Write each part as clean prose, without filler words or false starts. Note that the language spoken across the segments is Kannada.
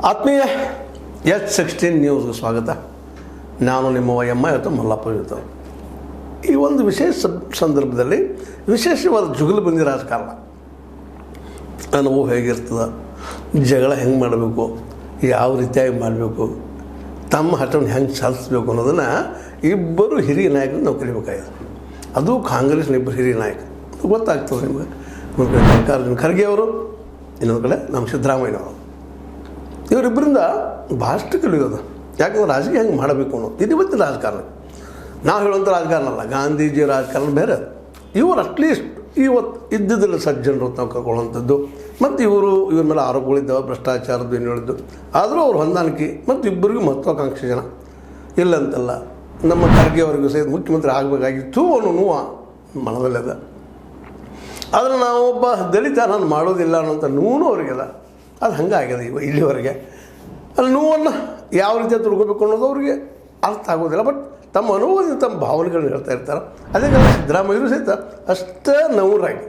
ಆತ್ಮೀಯ H16 ನ್ಯೂಸ್ಗೆ ಸ್ವಾಗತ. ನಾನು ನಿಮ್ಮ ಎಮ್ಮ ಇವತ್ತು ಮಲ್ಲಪ್ಪ ಇರ್ತಾರೆ. ಈ ಒಂದು ವಿಶೇಷ ಸಂದರ್ಭದಲ್ಲಿ ವಿಶೇಷವಾದ ಜುಗಲ್ಬಂದಿ ರಾಜಕಾರಣ ಅನುಭವ ಹೇಗಿರ್ತದೆ, ಜಗಳ ಹೆಂಗೆ ಮಾಡಬೇಕು, ಯಾವ ರೀತಿಯಾಗಿ ಮಾಡಬೇಕು, ತಮ್ಮ ಹಠವನ್ನು ಹೆಂಗೆ ಸಾಧಿಸಬೇಕು ಅನ್ನೋದನ್ನು ಇಬ್ಬರು ಹಿರಿಯ ನಾಯಕರು ನಾವು ಕಲಿಬೇಕಾಗಿದೆ. ಅದು ಕಾಂಗ್ರೆಸ್ನ ಇಬ್ಬರು ಹಿರಿಯ ನಾಯಕ ಗೊತ್ತಾಗ್ತದೆ ನಿಮಗೆ. ಒಂದು ಕಡೆ ಮಲ್ಲಿಕಾರ್ಜುನ ಖರ್ಗೆ ಅವರು, ಇನ್ನೊಂದು ಕಡೆ ನಮ್ಮ ಸಿದ್ದರಾಮಯ್ಯನವರು. ಇವರಿಬ್ಬರಿಂದ ಭಾಳಷ್ಟು ಕಲಿಯೋದು. ಯಾಕಂದ್ರೆ ರಾಜಕೀಯ ಹೆಂಗೆ ಮಾಡಬೇಕು ಅನ್ನೋದು ಇದು ಇವತ್ತಿನ ರಾಜಕಾರಣ. ನಾವು ಹೇಳುವಂಥ ರಾಜಕಾರಣ ಅಲ್ಲ, ಗಾಂಧೀಜಿ ರಾಜಕಾರಣ ಬೇರೆ. ಇವರು ಅಟ್ಲೀಸ್ಟ್ ಇವತ್ತು ಇದ್ದಿದ್ದಿಲ್ಲ ಸಜ್ಜನರು ನಾವು ಕರ್ಕೊಳ್ಳುವಂಥದ್ದು. ಮತ್ತು ಇವ್ರ ಮೇಲೆ ಆರೋಪಗಳಿದ್ದಾವೆ, ಭ್ರಷ್ಟಾಚಾರದ್ದು ಏನು ಹೇಳಿದ್ದು. ಆದರೂ ಅವ್ರು ಹೊಂದಾಣಿಕೆ ಮತ್ತು ಇಬ್ಬರಿಗೂ ಮಹತ್ವಾಕಾಂಕ್ಷಿ ಜನ ಇಲ್ಲಂತಲ್ಲ. ನಮ್ಮ ಖರ್ಗೆ ಅವರಿಗೂ ಸಹಿತ ಮುಖ್ಯಮಂತ್ರಿ ಆಗಬೇಕಾಗಿತ್ತು ಅನ್ನೋ ನೋವು ಮನದಲ್ಲಿದೆ. ಆದರೆ ನಾವೊಬ್ಬ ದಲಿತ ನಾನು ಮಾಡೋದಿಲ್ಲ ಅನ್ನೋಂಥ ನೋವು ಅವರಿಗೆಲ್ಲ ಅದು ಹಂಗಾಗಿದೆ ಇಲ್ಲಿವರೆಗೆ. ಅಲ್ಲಿ ನೋವನ್ನು ಯಾವ ರೀತಿ ತಿಳ್ಕೊಬೇಕು ಅನ್ನೋದು ಅವ್ರಿಗೆ ಅರ್ಥ ಆಗೋದಿಲ್ಲ. ಬಟ್ ತಮ್ಮ ಅನುಭವದಿಂದ ತಮ್ಮ ಭಾವನೆಗಳನ್ನ ಹೇಳ್ತಾ ಇರ್ತಾರೆ. ಅದೇ ಕಾರಣ ಸಿದ್ದರಾಮಯ್ಯರು ಸಹಿತ ಅಷ್ಟೇ ನವರಾಗಿ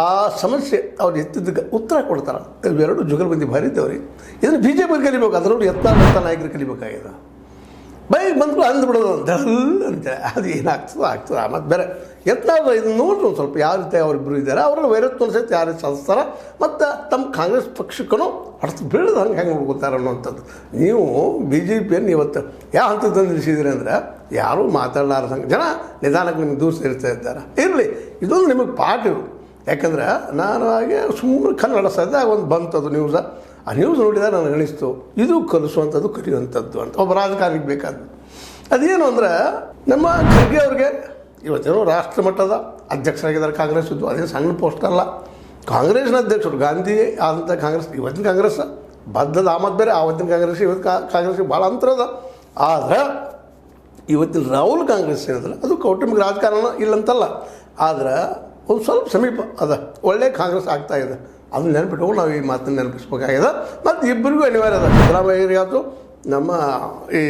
ಆ ಸಮಸ್ಯೆ ಅವ್ರು ಎತ್ತಿದ್ದಕ್ಕೆ ಉತ್ತರ ಕೊಡ್ತಾರೆ. ಇವೆರಡು ಜುಗಲ್ಬಂದಿ ಭಾರಿ ಇದ್ದವ್ರಿಗೆ. ಇದನ್ನು BJP ಕಲಿಬೇಕು, ಅದರಲ್ಲೂ ಯತ್ನಾಳ್ ನಾಯಕರು ಕಲಿಬೇಕಾಗಿದೆ. ಬೈಕ್ ಬಂದರೂ ಅಂದ್ಬಿಡೋದು ಅಂತೇಳಿ ಅದು ಏನಾಗ್ತದೆ ಮತ್ತು ಬೇರೆ ಯತ್ನಾಳ್ ಇದನ್ನು ನೋಡ್ರಿ ಒಂದು ಸ್ವಲ್ಪ ಯಾವ ರೀತಿ ಅವರಿಬ್ಬರು ಇದ್ದಾರೆ, ಅವರೆಲ್ಲ ವೈರತ್ವನ ಸಹಿತ ಯಾರು ಸಾಧಿಸ್ತಾರ ಮತ್ತು ತಮ್ಮ ಕಾಂಗ್ರೆಸ್ ಪಕ್ಷಕ್ಕೂ ಹೊಡೆದು ಬೀಳೋದು ಹೆಂಗೆ ನೋಡ್ಕೊತಾರೆ ಅನ್ನೋವಂಥದ್ದು. ನೀವು BJPಯನ್ನು ಇವತ್ತು ಯಾವ ಹಂತಕ್ಕೆ ತಂದು ನಿಲ್ಲಿಸಿದ್ದೀರಿ ಅಂದರೆ ಯಾರೂ ಮಾತಾಡಲಾರ್ದಂಗೆ ಜನ ನಿಧಾನಕ್ಕೆ ನಿಮ್ಗೆ ದೂರ ಸೇರಿಸ್ತಾ ಇದ್ದಾರೆ. ಇರಲಿ, ಇದೊಂದು ನಿಮಗೆ ಪಾಠ ಇವು. ಯಾಕಂದ್ರೆ ನಾನು ಹಾಗೆ ಸುಮ್ಮನೆ ಕನ್ನಡ ಸದ್ಯ ಒಂದು ಬಂತದು ನ್ಯೂಸ. ಆ ನ್ಯೂಸ್ ನೋಡಿದಾಗ ನನಗೆ ಅನಿಸ್ತು ಇದು ಕಲಿಸುವಂಥದ್ದು ಕಲಿಯುವಂಥದ್ದು ಅಂತ ಒಬ್ಬ ರಾಜಕಾರಣಿಗೆ ಬೇಕಾದ್ದು. ಅದೇನು ಅಂದ್ರೆ ನಮ್ಮ ಖರ್ಗೆ ಅವ್ರಿಗೆ ಇವತ್ತೇನೋ ರಾಷ್ಟ್ರ ಮಟ್ಟದ ಅಧ್ಯಕ್ಷರಾಗಿದ್ದಾರೆ ಕಾಂಗ್ರೆಸ್ ಇದ್ದು. ಅದೇನು ಸಣ್ಣ ಪೋಸ್ಟ್ ಅಲ್ಲ. ಕಾಂಗ್ರೆಸ್ನ ಅಧ್ಯಕ್ಷರು ಗಾಂಧಿ ಆದಂಥ ಕಾಂಗ್ರೆಸ್ ಇವತ್ತಿನ ಕಾಂಗ್ರೆಸ್ ಬದ್ಧದ ಆಮದು ಬೇರೆ. ಆವತ್ತಿನ ಕಾಂಗ್ರೆಸ್ ಇವತ್ತು ಕಾಂಗ್ರೆಸ್ಗೆ ಭಾಳ ಅಂತರ ಅದ. ಆದರೆ ಇವತ್ತಿನ ರಾಹುಲ್ ಕಾಂಗ್ರೆಸ್ ಏನಿದ್ರೆ ಅದು ಕೌಟುಂಬಿಕ ರಾಜಕಾರಣ ಇಲ್ಲಂತಲ್ಲ, ಆದರೆ ಒಂದು ಸ್ವಲ್ಪ ಸಮೀಪ ಅದ, ಒಳ್ಳೆ ಕಾಂಗ್ರೆಸ್ ಆಗ್ತಾಯಿದೆ. ಅದನ್ನ ನೆನಪಿಟ್ಕೊಂಡು ನಾವು ಈ ಮಾತನ್ನು ನೆನಪಿಸ್ಬೇಕಾಗಿದೆ. ಮತ್ತು ಇಬ್ಬರಿಗೂ ಅನಿವಾರ್ಯ ಅದ. ಸಿದ್ದರಾಮಯ್ಯರಿಗೆ ಆಯ್ತು, ನಮ್ಮ ಈ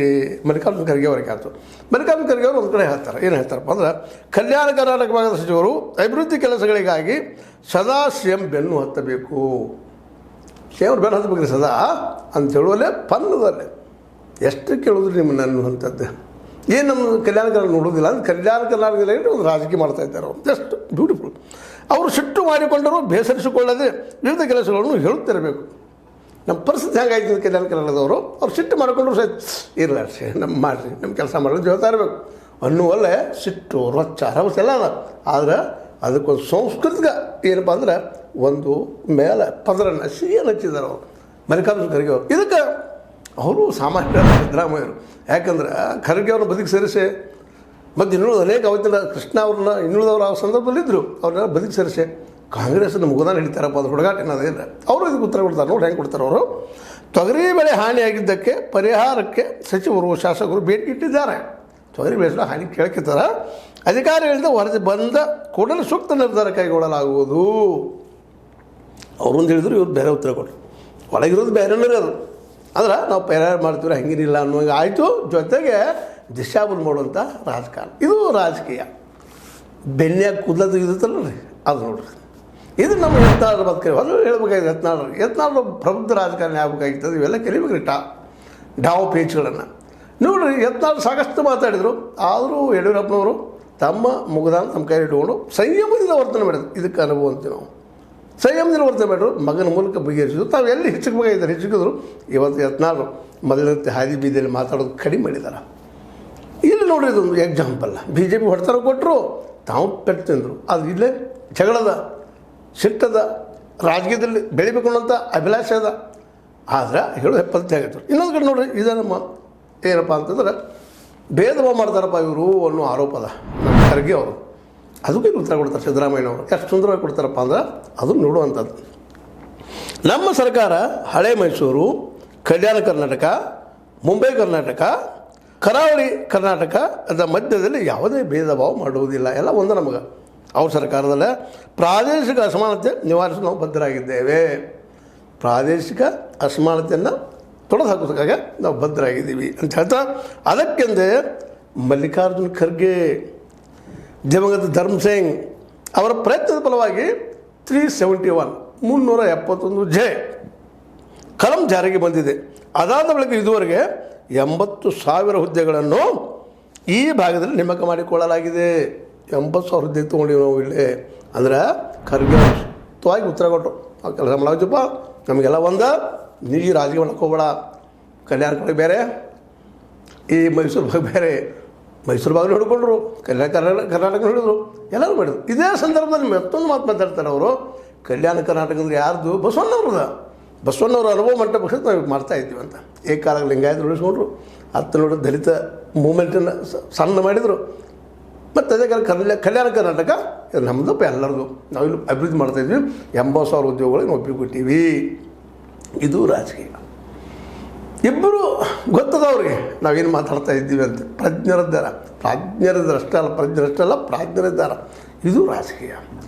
ಮಲ್ಲಿಕಾರ್ಜುನ ಖರ್ಗೆ ಅವ್ರಿಗೆ ಆಯ್ತು. ಮಲ್ಲಿಕಾರ್ಜುನ ಖರ್ಗೆ ಅವರು ಒಂದು ಕಡೆ ಹೇಳ್ತಾರೆ, ಏನು ಹೇಳ್ತಾರಪ್ಪ ಅಂದ್ರೆ, ಕಲ್ಯಾಣ ಕರ್ನಾಟಕ ಭಾಗದ ಸಚಿವರು ಅಭಿವೃದ್ಧಿ ಕೆಲಸಗಳಿಗಾಗಿ ಸದಾ CM ಬೆನ್ನು ಹತ್ತಬೇಕು. CM ಬೆನ್ನು ಹತ್ತಬೇಕ್ರಿ ಸದಾ ಅಂತ ಹೇಳುವಲ್ಲೇ ಪನ್ನದಲ್ಲೇ ಎಷ್ಟು ಕೇಳಿದ್ರು ನಿಮ್ಮನ್ನು ಅನ್ನುವಂಥದ್ದು. ಏನು ನಮ್ಮ ಕಲ್ಯಾಣ ಕರ್ನಾಟಕ ನೋಡೋದಿಲ್ಲ ಅಂದ್ರೆ ಕಲ್ಯಾಣ ಕರ್ನಾಟಕದಲ್ಲಿ ಒಂದು ರಾಜಕೀಯ ಮಾಡ್ತಾಯಿದ್ದಾರೆ ಅವರು. Just beautiful. ಅವರು ಸಿಟ್ಟು ಮಾಡಿಕೊಂಡರು ಬೇಸರಿಸಿಕೊಳ್ಳದೆ ವಿವಿಧ ಕೆಲಸಗಳನ್ನು ಹೇಳುತ್ತಿರಬೇಕು. ನಮ್ಮ ಪರಿಸ್ಥಿತಿ ಹೆಂಗಾಯ್ತು ಕಲ್ಯಾಣ ಕರ್ನಾಟಕದವರು, ಅವ್ರು ಸಿಟ್ಟು ಮಾಡಿಕೊಂಡ್ರು ಸಹಿತ ಇರಲ್ಲ ನಮ್ಮ ಮಾಡಿರಿ, ನಮ್ಮ ಕೆಲಸ ಮಾಡೋದು ಹೇಳ್ತಾ ಇರಬೇಕು ಅನ್ನುವಲ್ಲೇ ಸಿಟ್ಟು ರೊಚ್ಚ ರವಸ್ ಎಲ್ಲ ಅದ. ಆದರೆ ಅದಕ್ಕೊಂದು ಸಾಂಸ್ಕೃತಿಕ ಏನಪ್ಪ ಅಂದ್ರೆ ಒಂದು ಮೇಲೆ ಪದರನ್ನು ಸಿಹಿಯನ್ನು ಹಚ್ಚಿದ್ದಾರೆ ಅವರು ಮಲ್ಲಿಕಾರ್ಜುನ ಖರ್ಗೆ ಅವರು. ಇದಕ್ಕೆ ಅವರು ಸಾಮಾನ್ಯ ಸಿದ್ದರಾಮಯ್ಯರು. ಯಾಕಂದ್ರೆ ಖರ್ಗೆ ಅವ್ರನ್ನ ಬದುಕಿ ಸೇರಿಸಿ ಮತ್ತು ಇನ್ನುಳಿದ ಅನೇಕ ಅವತ್ತಿನ ಕೃಷ್ಣ ಅವ್ರನ್ನ ಇನ್ನುಳಿದವರು ಆ ಸಂದರ್ಭದಲ್ಲಿದ್ದರು, ಅವ್ರನ್ನೆಲ್ಲ ಬದುಕಿ ಸೇರಿಸಿ ಕಾಂಗ್ರೆಸ್ನ ಮುಗದಾನ ಹಿಡಿತಾರಪ್ಪ ಅದು ಹುಡುಗಾಟ ಅನ್ನೋದೇನು. ಅವರು ಇದಕ್ಕೆ ಉತ್ತರ ಕೊಡ್ತಾರೆ. ನೋಡಿ ಹೆಂಗೆ ಕೊಡ್ತಾರೆ ಅವರು. ತೊಗರಿ ಬೆಳೆ ಹಾನಿಯಾಗಿದ್ದಕ್ಕೆ ಪರಿಹಾರಕ್ಕೆ ಸಚಿವರು ಶಾಸಕರು ಭೇಟಿ ಇಟ್ಟಿದ್ದಾರೆ. ತೊಗರಿ ಬೆಳೆ ಹಾನಿ ಕೇಳ್ಕಿದ್ದಾರೆ. ಅಧಿಕಾರಿಗಳಿಂದ ವರದಿ ಬಂದ ಕೂಡಲೇ ಸೂಕ್ತ ನಿರ್ಧಾರ ಕೈಗೊಳ್ಳಲಾಗುವುದು. ಅವರೊಂದು ಹೇಳಿದ್ರು, ಇವ್ರು ಬೇರೆ ಉತ್ತರ ಕೊಟ್ಟರು. ಒಳಗಿರೋದು ಬೇರೆನೇ ಅದು. ಅಂದ್ರೆ ನಾವು ಪರಿಹಾರ ಮಾಡ್ತೀವಿ ಹಂಗೇನಿಲ್ಲ ಅನ್ನುವಂಗೆ ಆಯಿತು. ಜೊತೆಗೆ ದಿಶಾಬಲ್ ಮಾಡುವಂಥ ರಾಜಕಾರಣ ಇದು ರಾಜಕೀಯ. ಬೆನ್ಯಾಗ ಕೂದಲದು ಇರುತ್ತಲ್ಲ ರೀ, ಅದು ನೋಡ್ರಿ. ಇದು ನಮ್ಮ ಯತ್ನಾಳರ ಬದುಕರಿ ಅದು ಹೇಳ್ಬೇಕಾಗಿದೆ. ಯತ್ನಾಳರು ಪ್ರಬುದ್ಧ ರಾಜಕಾರಣ ಆಗಬೇಕಾಗಿತ್ತು. ಇವೆಲ್ಲ ಕಲಿಬೇಕ್ರಿ ಡಾವ್ ಪೇಜ್ಗಳನ್ನು ನೋಡ್ರಿ. ಯತ್ನಾಳ್ ಸಾಕಷ್ಟು ಮಾತಾಡಿದರು. ಆದರೂ ಯಡಿಯೂರಪ್ಪನವರು ತಮ್ಮ ಮುಗದಾನ ತಮ್ಮ ಕೈ ಇಟ್ಕೊಂಡು ಸಂಯಮದಿಂದ ವರ್ತನೆ ಮಾಡಿದ್ರು. ಇದಕ್ಕೆ ಅನುಭವ ಅಂತೀವಿ ನಾವು. ಸಂಯಮದಿಂದ ವರ್ತನೆ ಮಾಡಿದ್ರು, ಮಗನ ಮೂಲಕ ಬಗೆಹರಿಸಿದ್ರು. ತಾವು ಎಲ್ಲಿ ಹೆಚ್ಚಿಗೆ ಹೆಚ್ಚಿಗಿದ್ರು. ಇವತ್ತು ಯತ್ನಾಳರು ಮೊದಲಂತೆ ಹಾದಿ ಬೀದಿಯಲ್ಲಿ ಮಾತಾಡೋದು ಕಡಿಮೆ ಮಾಡಿದ್ದಾರೆ. ಇಲ್ಲಿ ನೋಡ್ರಿ, ಇದೊಂದು ಎಕ್ಸಾಂಪಲ್. BJP ಹೊಡೆತಾರ ಕೊಟ್ಟರು, ತಾವು ಪೆಟ್ಟು ತಿಂದರು. ಅದು ಇಲ್ಲೇ ಜಗಳದ ಸಿಟ್ಟದ ರಾಜಕೀಯದಲ್ಲಿ ಬೆಳಿಬೇಕು ಅನ್ನೋಂಥ ಅಭಿಲಾಷೆ ಅದ. ಆದರೆ ಹೇಳೋ ಪದ್ಧತಿ ಆಗಿತ್ತು. ಇನ್ನೊಂದು ಕಡೆ ನೋಡ್ರಿ, ಇದು ನಮ್ಮ ಏನಪ್ಪ ಅಂತಂದ್ರೆ ಭೇದ ಭಾವ ಮಾಡ್ತಾರಪ್ಪ ಇವರು ಅನ್ನೋ ಆರೋಪ ಅದ ನಮ್ಮ ಖರ್ಗೆ ಅವರು. ಅದಕ್ಕೆ ಉತ್ತರ ಕೊಡ್ತಾರೆ ಸಿದ್ದರಾಮಯ್ಯನವರು. ಎಷ್ಟು ಸುಂದರವಾಗಿ ಕೊಡ್ತಾರಪ್ಪ ಅಂದ್ರೆ ಅದನ್ನು ನೋಡುವಂಥದ್ದು. ನಮ್ಮ ಸರ್ಕಾರ ಹಳೆ ಮೈಸೂರು, ಕಲ್ಯಾಣ ಕರ್ನಾಟಕ, ಮುಂಬೈ ಕರ್ನಾಟಕ, ಕರಾವಳಿ ಕರ್ನಾಟಕ ಅದರ ಮಧ್ಯದಲ್ಲಿ ಯಾವುದೇ ಭೇದ ಭಾವ ಮಾಡುವುದಿಲ್ಲ. ಎಲ್ಲ ಒಂದು ನಮಗೆ. ಅವ್ರ ಸರ್ಕಾರದಲ್ಲೇ ಪ್ರಾದೇಶಿಕ ಅಸಮಾನತೆ ನಿವಾರಿಸಲು ನಾವು ಬದ್ಧರಾಗಿದ್ದೇವೆ. ಪ್ರಾದೇಶಿಕ ಅಸಮಾನತೆಯನ್ನು ತೊಡೆದು ಹಾಕೋದಕ್ಕಾಗ ನಾವು ಬದ್ಧರಾಗಿದ್ದೀವಿ ಅಂತ ಹೇಳ್ತಾ, ಅದಕ್ಕೆಂದೇ ಮಲ್ಲಿಕಾರ್ಜುನ ಖರ್ಗೆ, ದಿವಂಗತ ಧರ್ಮ್ ಸಿಂಗ್ ಅವರ ಪ್ರಯತ್ನದ ಫಲವಾಗಿ 371 371 ಜೆ ಕಲಂ ಜಾರಿಗೆ ಬಂದಿದೆ. ಅದಾದ ಬಳಿಕ ಇದುವರೆಗೆ 80,000 ಹುದ್ದೆಗಳನ್ನು ಈ ಭಾಗದಲ್ಲಿ ನೇಮಕ ಮಾಡಿಕೊಳ್ಳಲಾಗಿದೆ. 80,000 ಹುದ್ದೆ ತೊಗೊಂಡಿವಿ ನಾವು ಇಲ್ಲಿ ಅಂದ್ರೆ ಖರ್ಗೆ ಸ್ಪಷ್ಟವಾಗಿ ಉತ್ತರ ಕೊಟ್ಟರು. ಆ ಕೆಲಸ ಮಾಡಾಕಪ್ಪ, ನಮಗೆಲ್ಲ ಒಂದು ನೀ ರಾಜಕೀಯ ಮಾಡಕ್ಕೆ ಹೋಗಬೇಡ. ಕಲ್ಯಾಣ ಕಡೆ ಬೇರೆ, ಈ ಮೈಸೂರು ಭಾಗ ಬೇರೆ. ಮೈಸೂರು ಭಾಗನ ಹಿಡ್ಕೊಂಡ್ರು, ಕರ್ನಾಟಕ ಹಿಡಿದ್ರು, ಎಲ್ಲರೂ ಮಾಡಿದ್ರು. ಇದೇ ಸಂದರ್ಭದಲ್ಲಿ ಮತ್ತೊಂದು ಮಾತು ಮಾತಾಡ್ತಾರೆ ಅವರು. ಕಲ್ಯಾಣ ಕರ್ನಾಟಕದಲ್ಲಿ ಯಾರ್ದು? ಬಸವಣ್ಣವ್ರ ಅನುಭವ ಮಂಟಪ ಪಕ್ಷದ ನಾವು ಮಾಡ್ತಾ ಇದ್ದೀವಿ ಅಂತ. ಏಕಾಲ ಲಿಂಗಾಯತರು ಉಳಿಸ್ಕೊಂಡ್ರು, ಹತ್ತು ನೋಡಿ ದಲಿತ ಮೂಮೆಂಟನ್ನು ಸಣ್ಣ ಮಾಡಿದರು. ಮತ್ತು ಅದೇ ಕಲ್ಯಾಣ ಕರ್ನಾಟಕ ಇದು ನಮ್ಮದಪ್ಪ ಎಲ್ಲರದು, ನಾವಿಲ್ಲಿ ಅಭಿವೃದ್ಧಿ ಮಾಡ್ತಾಯಿದ್ವಿ. 80,000 ಉದ್ಯೋಗಗಳಿಗೆ ಒಪ್ಪಿಕೊಟ್ಟಿವಿ. ಇದು ರಾಜಕೀಯ. ಇಬ್ಬರು ಗೊತ್ತದವ್ರಿಗೆ ನಾವೇನು ಮಾತಾಡ್ತಾ ಇದ್ದೀವಿ ಅಂತ. ಪ್ರಾಜ್ಞರಿದ್ದಾರೆ ಅಷ್ಟೇ ಅಲ್ಲ ಪ್ರಾಜ್ಞರಿದ್ದಾರೆ. ಇದು ರಾಜಕೀಯ.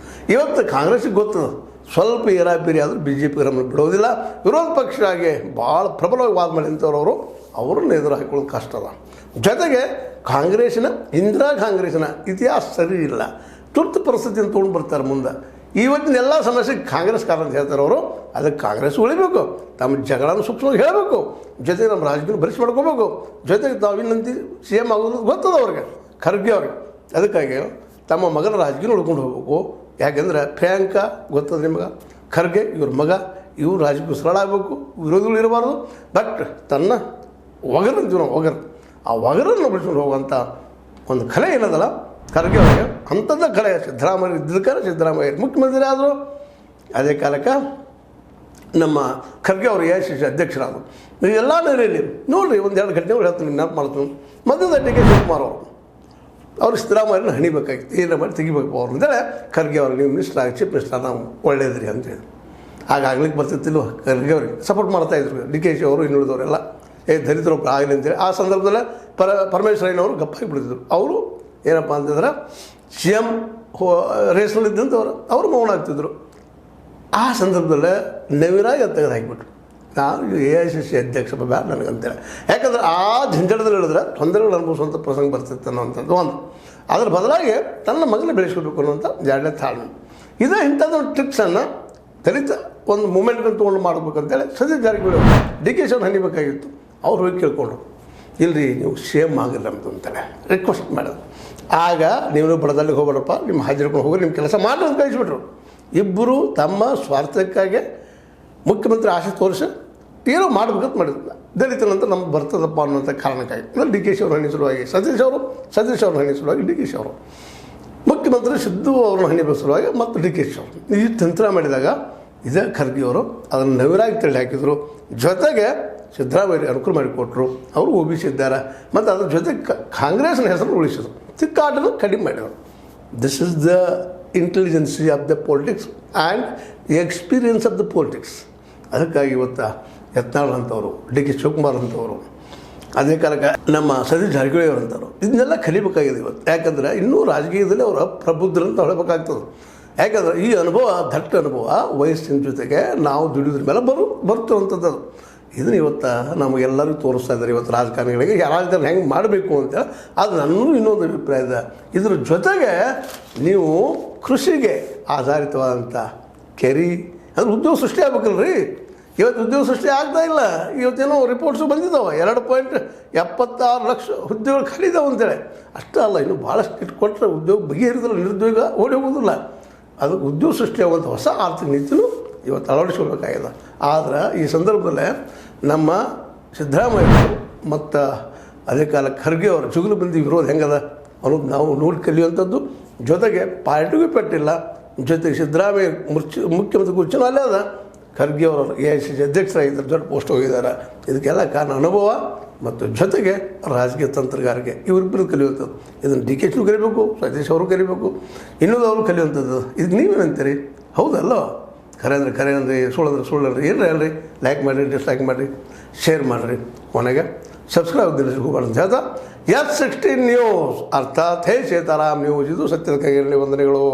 ಇವತ್ತು ಕಾಂಗ್ರೆಸ್ಸಿಗೆ ಗೊತ್ತದ, ಸ್ವಲ್ಪ ಏರಾಪೇರಿ ಆದರೂ BJP ನಮ್ಮನ್ನು ಬಿಡೋದಿಲ್ಲ. ವಿರೋಧ ಪಕ್ಷ ಆಗಿ ಭಾಳ ಪ್ರಬಲವಾಗಿ ವಾದ ಮಾಡಿ ನಿಂತವ್ರವರು, ಅವ್ರನ್ನ ಎದುರು ಹಾಕೊಳ್ಳೋದು ಕಷ್ಟ ಅದ. ಜೊತೆಗೆ ಇಂದಿರಾ ಕಾಂಗ್ರೆಸ್ಸಿನ ಇತಿಹಾಸ ಸರಿ ಇಲ್ಲ. ತುರ್ತು ಪರಿಸ್ಥಿತಿಯನ್ನು ತೊಗೊಂಡು ಬರ್ತಾರೆ ಮುಂದೆ. ಇವತ್ತಿನ ಎಲ್ಲ ಸಮಸ್ಯೆಗೆ ಕಾಂಗ್ರೆಸ್ ಕಾರಣ ಅಂತ ಹೇಳ್ತಾರೆ ಅವರು. ಅದಕ್ಕೆ ಕಾಂಗ್ರೆಸ್ ಉಳಿಬೇಕು, ತಮ್ಮ ಜಗಳನ ಸೂಕ್ಷ್ಮವಾಗಿ ಹೇಳಬೇಕು, ಜೊತೆಗೆ ನಮ್ಮ ರಾಜಕೀಯ ಭರಿಸಿ ಮಾಡ್ಕೋಬೇಕು. ಜೊತೆಗೆ ತಾವು ಇನ್ನಂತ CM ಆಗೋದು ಗೊತ್ತದ ಅವ್ರಿಗೆ, ಖರ್ಗೆ ಅವ್ರಿಗೆ. ಅದಕ್ಕಾಗಿ ತಮ್ಮ ಮಗನ ರಾಜಕೀಯ ಉಳ್ಕೊಂಡು ಹೋಗ್ಬೇಕು. ಯಾಕೆಂದರೆ ಪ್ರಿಯಾಂಕಾ ಗೊತ್ತದ ನಿಮಗೆ, ಖರ್ಗೆ ಇವ್ರ ಮಗ, ಇವ್ರು ರಾಜಕೀಯ ಸರಳ ಆಗಬೇಕು, ವಿರೋಧಿಗಳು ಇರಬಾರ್ದು. ಬಟ್ ತನ್ನ ಒಗರಂತೀವಿ ನಾವು, ಆ ಒಗರನ್ನು ಬಿಡಿಸ್ಕೊಂಡು ಹೋಗುವಂಥ ಒಂದು ಕಲೆ ಏನದಲ್ಲ ಖರ್ಗೆ ಅವರಿಗೆ, ಅಂಥದ್ದು ಕಲೆ. ಸಿದ್ದರಾಮಯ್ಯ ಇದ್ದಕ್ಕಾರೆ ಸಿದ್ದರಾಮಯ್ಯ ಮುಖ್ಯಮಂತ್ರಿ ಆದರು. ಅದೇ ಕಾಲಕ್ಕೆ ನಮ್ಮ ಖರ್ಗೆ ಅವರು AICC ಅಧ್ಯಕ್ಷರಾದರು. ಎಲ್ಲ ನೆಲೆಯಲ್ಲಿ ನೋಡಿರಿ, 1-2 ಘಟನೆಗಳು ಹೇಳ್ತೀನಿ, ನೆನಪು ಮಾಡ್ತೀನಿ. ಮಧ್ಯದ DK ಶಿವಕುಮಾರ್ ಅವರು ಸಿದ್ದರಾಮಯ್ಯನ ಹಣಿಬೇಕಾಗಿತ್ತು, ಏನಾರ ಮಾಡಿ ತೆಗಿಬೇಕು ಅವ್ರು ಅಂತೇಳಿ ಖರ್ಗೆ ಅವ್ರಿಗೆ ನೀವು ಮಿನಿಸ್ಟರ್ ಚೀಫ್ ಮಿನಿಸ್ಟರ್ ನಾವು ಒಳ್ಳೇದ್ರಿ ಅಂತೇಳಿ. ಆಗ್ಲಿಕ್ಕೆ ಬರ್ತಿತ್ತಿಲ್ಲ, ಖರ್ಗೆ ಅವ್ರಿಗೆ ಸಪೋರ್ಟ್ ಮಾಡ್ತಾಯಿದ್ರು DK ಅವರು ಇನ್ನುಳಿದವರೆಲ್ಲ. ದಲಿತರೊಬ್ಬರು ಆಗಲಿ ಅಂತೇಳಿ. ಆ ಸಂದರ್ಭದಲ್ಲೇ ಪರಮೇಶ್ವರಯ್ಯನವರು ಗಪ್ಪಾಗಿ ಬಿಡ್ತಿದ್ರು. ಅವರು ಏನಪ್ಪ ಅಂತಂದ್ರೆ CM ರೇಸ್ನಲ್ಲಿದ್ದಂಥವ್ರು, ಅವರು ಮೌನ ಆಗ್ತಿದ್ರು. ಆ ಸಂದರ್ಭದಲ್ಲೇ ನವಿರಾಗಿ ಅದು ತೆಗೆದು ಹಾಕಿಬಿಟ್ರು. ನಾನು AICC ಅಧ್ಯಕ್ಷ ಬೇಡ ನನಗಂತೇಳಿ. ಯಾಕಂದರೆ ಆ ಜಂಜಡದಲ್ಲಿ ಹೇಳಿದ್ರೆ ತೊಂದರೆಗಳು ಅನುಭವಿಸುವಂಥ ಪ್ರಸಂಗ ಬರ್ತಿತ್ತು ಅನ್ನೋವಂಥದ್ದು ಒಂದು. ಅದರ ಬದಲಾಗಿ ತನ್ನ ಮಗನ ಬೆಳೆಸ್ಕೋಬೇಕು ಅನ್ನುವಂಥ ಎರಡನೇ ತಾಳ್ಮೆ. ಇದೇ ಇಂಥದ್ದೊಂದು ಟ್ರಿಕ್ಸನ್ನು ದಲಿತ ಒಂದು ಮೂಮೆಂಟ್ಗಳು ತೊಗೊಂಡು ಮಾಡಬೇಕಂತೇಳಿ ಸತೀಶ್ ಜಾರಕಿಹೊಳಿ DK ಅವ್ರನ್ನ ಹನಿಬೇಕಾಗಿತ್ತು. ಅವ್ರು ಹೋಗಿ ಕೇಳ್ಕೊಂಡ್ರು, ಇಲ್ಲರಿ ನೀವು CM ಆಗಿಲ್ಲ ನಮ್ಮದು ಅಂತೇಳಿ ರಿಕ್ವೆಸ್ಟ್ ಮಾಡೋದು. ಆಗ ನೀವು ಬಡದಲ್ಲಿ ಹೋಗ್ಬೇಡಪ್ಪ, ನಿಮ್ಮ ಹಾಜರಿಕೊಂಡು ಹೋಗಿ ನಿಮ್ಮ ಕೆಲಸ ಮಾಡಿ ಅಂತ ಕಳಿಸ್ಬಿಟ್ರು. ಇಬ್ಬರು ತಮ್ಮ ಸ್ವಾರ್ಥಕ್ಕಾಗಿ ಮುಖ್ಯಮಂತ್ರಿ ಆಸೆ ತೋರಿಸಿ ಏನೋ ಮಾಡ್ಬೇಕಂತ ಮಾಡಿದ್ರು. ದಲಿತನಂತ ನಮ್ಗೆ ಬರ್ತದಪ್ಪ ಅನ್ನೋಂಥ ಕಾರಣಕ್ಕಾಗಿ ಅಂದರೆ DK ಅವ್ರ ಹಣಿ ಸಲುವಾಗಿ ಸತೀಶ್ ಅವ್ರ ಹಣಿ ಸಲುವಾಗಿ DK ಅವರು, ಮುಖ್ಯಮಂತ್ರಿ ಸಿದ್ದು ಅವ್ರನ್ನ ಹಣಿ ಸಲುವಾಗಿ ಮತ್ತು DK ಅವರು ಈ ತಂತ್ರ ಮಾಡಿದಾಗ ಇದೇ ಖರ್ಗೆ ಅವರು ಅದನ್ನು ನವಿರಾಗಿ ತಳ್ಳಿ ಹಾಕಿದರು. ಜೊತೆಗೆ ಸಿದ್ದರಾಮಯ್ಯ ಅನುಕೂಲ ಮಾಡಿಕೊಟ್ರು. ಅವರು OBC ಇದ್ದಾರೆ. ಮತ್ತು ಅದ್ರ ಜೊತೆಗೆ ಕಾಂಗ್ರೆಸ್ನ ಹೆಸರು ಉಳಿಸಿದ್ರು, ತಿಕ್ಕಾಟನ್ನು ಕಡಿಮೆ ಮಾಡಿದರು. This is the intelligence of the politics and experience of the politics. ಅದಕ್ಕಾಗಿ ಇವತ್ತು ಯತ್ನಾಳ್ ಅಂತವರು, DK ಶಿವಕುಮಾರ್ ಅಂತವರು, ಅದೇ ಕಾಲಕ್ಕೆ ನಮ್ಮ ಸತೀಶ್ ಜಾರಕಿಹೊಳಿ ಅವರು ಅಂತವರು ಇದನ್ನೆಲ್ಲ ಕಲಿಬೇಕಾಗಿದೆ ಇವತ್ತು. ಯಾಕಂದರೆ ಇನ್ನೂ ರಾಜಕೀಯದಲ್ಲಿ ಅವರು ಪ್ರಬುದ್ಧರಂತ ಹೇಳಬೇಕಾಗ್ತದೆ. ಯಾಕಂದರೆ ಈ ಅನುಭವ, ದಟ್ಟ ಅನುಭವ, ವಯಸ್ಸಿನ ಜೊತೆಗೆ ನಾವು ದುಡಿಯೋದ್ರ ಮೇಲೆ ಬರ್ತಿರುವಂಥದ್ದು. ಇದನ್ನು ಇವತ್ತು ನಮಗೆಲ್ಲರಿಗೂ ತೋರಿಸ್ತಾ ಇದ್ದಾರೆ. ಇವತ್ತು ರಾಜಕಾರಣಿಗಳಿಗೆ ರಾಜಕಾರಣ ಹೆಂಗೆ ಮಾಡಬೇಕು ಅಂತೇಳಿ ಅದು ನನ್ನೂ ಇನ್ನೊಂದು ಅಭಿಪ್ರಾಯ ಇದೆ. ಇದ್ರ ಜೊತೆಗೆ ನೀವು ಕೃಷಿಗೆ ಆಧಾರಿತವಾದಂಥ ಕೆರೆ ಅಂದ್ರೆ ಉದ್ಯೋಗ ಸೃಷ್ಟಿ ಆಗ್ಬೇಕಲ್ರಿ. ಇವತ್ತು ಉದ್ಯೋಗ ಸೃಷ್ಟಿ ಆಗ್ತಾಯಿಲ್ಲ. ಇವತ್ತೇನೋ ರಿಪೋರ್ಟ್ಸು ಬಂದಿದ್ದಾವೆ, 2.76 ಲಕ್ಷ ಹುದ್ದೆಗಳು ಖಾಲಿದಾವೆ ಅಂತೇಳಿ. ಅಷ್ಟೇ ಅಲ್ಲ, ಇನ್ನು ಭಾಳಷ್ಟು ಇಟ್ಟು ಕೊಟ್ಟರೆ ಉದ್ಯೋಗ ಬಗೆಹರಿದಿಲ್ಲ, ನಿರುದ್ಯೋಗ ಓಡಿ ಹೋಗೋದಿಲ್ಲ. ಅದಕ್ಕೆ ಉದ್ಯೋಗ ಸೃಷ್ಟಿಯಾಗುವಂಥ ಹೊಸ ಆರ್ಥಿಕ ನೀತಿನೂ ಇವತ್ತು ಅಳವಡಿಸ್ಕೊಳ್ಬೇಕಾಗಿದೆ. ಆದರೆ ಈ ಸಂದರ್ಭದಲ್ಲೇ ನಮ್ಮ ಸಿದ್ದರಾಮಯ್ಯ ಮತ್ತು ಅದೇ ಕಾಲಕ್ಕೆ ಖರ್ಗೆ ಅವರು ಜುಗುಲುಬಂದಿ ವಿರೋಧ ಹೆಂಗದ ಅನ್ನೋದು ನಾವು ನೋಡಿ ಕಲಿಯುವಂಥದ್ದು. ಜೊತೆಗೆ ಪಾರ್ಟಿಗೂ ಪೆಟ್ಟಿಲ್ಲ. ಜೊತೆಗೆ ಸಿದ್ದರಾಮಯ್ಯ ಮುಖ್ಯಮಂತ್ರಿ ಕುರ್ಚಿನೂ ಅಲ್ಲೇ ಅದ. ಖರ್ಗೆ ಅವರು AICC ಅಧ್ಯಕ್ಷರಾಗಿದ್ದಾರೆ, ದೊಡ್ಡ ಪೋಸ್ಟ್ ಹೋಗಿದ್ದಾರೆ. ಇದಕ್ಕೆಲ್ಲ ಕಾರಣ ಅನುಭವ ಮತ್ತು ಜೊತೆಗೆ ರಾಜಕೀಯ ತಂತ್ರಗಾರಿಕೆ, ಇವರಿಬ್ಬರು ಕಲಿಯುವಂಥದ್ದು. ಇದನ್ನು DK ಕಲಿಬೇಕು, ಸತೀಶ್ ಅವರು ಕಲಿಬೇಕು, ಇನ್ನೊಂದು ಅವರು ಕಲಿಯುವಂಥದ್ದು. ಇದಕ್ಕೆ ನೀವೇನಂತೀರಿ? ಹೌದಲ್ಲ? ಖರೆ ಅಂದರೆ ಸುಳ್ಳಂದ್ರೆ ಏನ್ರಿ ಅಲ್ರಿ? ಲೈಕ್ ಮಾಡಿರಿ, ಡಿಸ್ಲೈಕ್ ಮಾಡಿರಿ, ಶೇರ್ ಮಾಡಿರಿ, ಕೊನೆಗೆ ಸಬ್ಸ್ಕ್ರೈಬ್ ಹೋಗ್ಬಾರ್ದು ಅಂತ ಹೇಳ್ತಾ S16 ನ್ಯೂಸ್ ಅರ್ಥಾತ್ ಹೇ ಸೀತಾರಾಮ್ ನ್ಯೂಸ್, ಇದು ಸತ್ಯದ ಕೈಯಲ್ಲಿ ವಂದನೆಗಳು.